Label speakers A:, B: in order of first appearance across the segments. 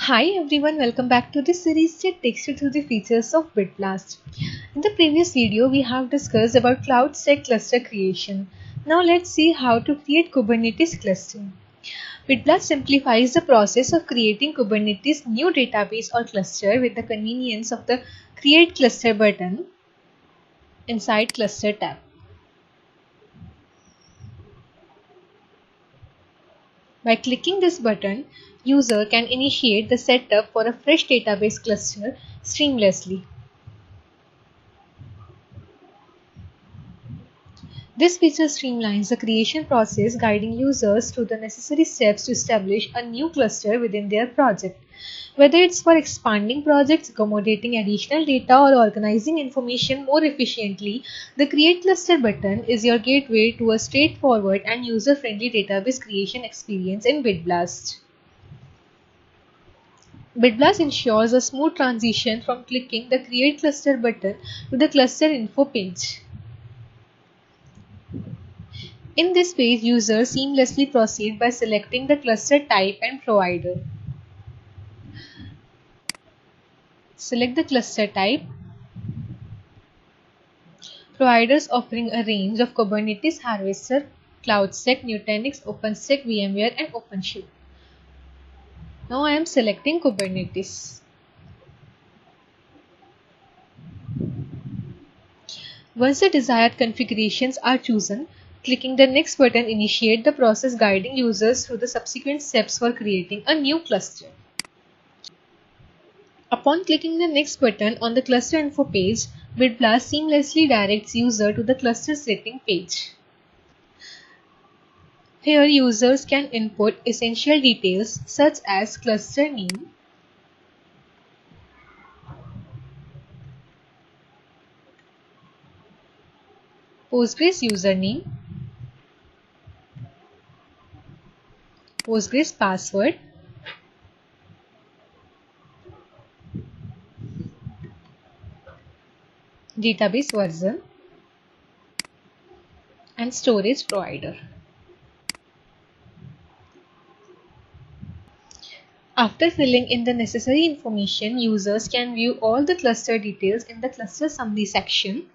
A: Hi everyone, welcome back to this series that takes you through the features of BitBlast. In the previous video, we have discussed about cloud stack cluster creation. Now let's see how to create Kubernetes cluster. BitBlast simplifies the process of creating Kubernetes new database or cluster with the convenience of the Create Cluster button inside Cluster tab. By clicking this button, user can initiate the setup for a fresh database cluster seamlessly. This feature streamlines the creation process, guiding users through the necessary steps to establish a new cluster within their project. Whether it's for expanding projects, accommodating additional data, or organizing information more efficiently, the Create Cluster button is your gateway to a straightforward and user-friendly database creation experience in BitBlast. BitBlast ensures a smooth transition from clicking the Create Cluster button to the Cluster Info page. In this page, users seamlessly proceed by selecting the cluster type and provider. Select the cluster type. Providers offering a range of Kubernetes Harvester, CloudStack, Nutanix, OpenStack, VMware and OpenShift. Now I am selecting Kubernetes. Once the desired configurations are chosen, clicking the next button initiates the process, guiding users through the subsequent steps for creating a new cluster. Upon clicking the next button on the cluster info page, BitBlast seamlessly directs user to the cluster setting page. Here users can input essential details such as cluster name, Postgres username, Postgres password, database version, and storage provider. After filling in the necessary information, users can view all the cluster details in the cluster summary section,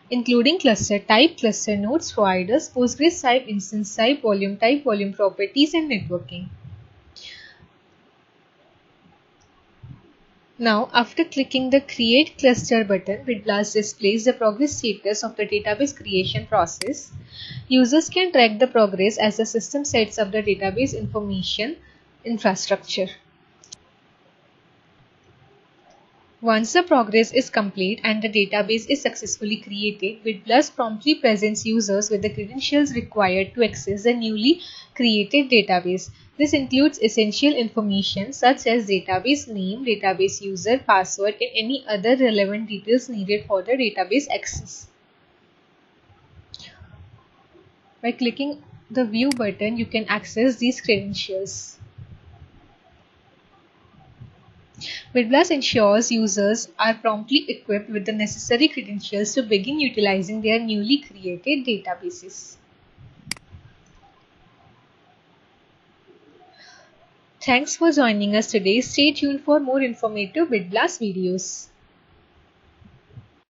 A: including cluster type, cluster nodes, providers, Postgres type, instance type, volume properties, and networking. Now, after clicking the Create Cluster button, BitBlast displays the progress status of the database creation process. Users can track the progress as the system sets up the database information infrastructure. Once the progress is complete and the database is successfully created, BitBlast promptly presents users with the credentials required to access the newly created database. This includes essential information such as database name, database user, password, and any other relevant details needed for the database access. By clicking the View button, you can access these credentials. BitBlast ensures users are promptly equipped with the necessary credentials to begin utilizing their newly created databases. Thanks for joining us today. Stay tuned for more informative BitBlast videos.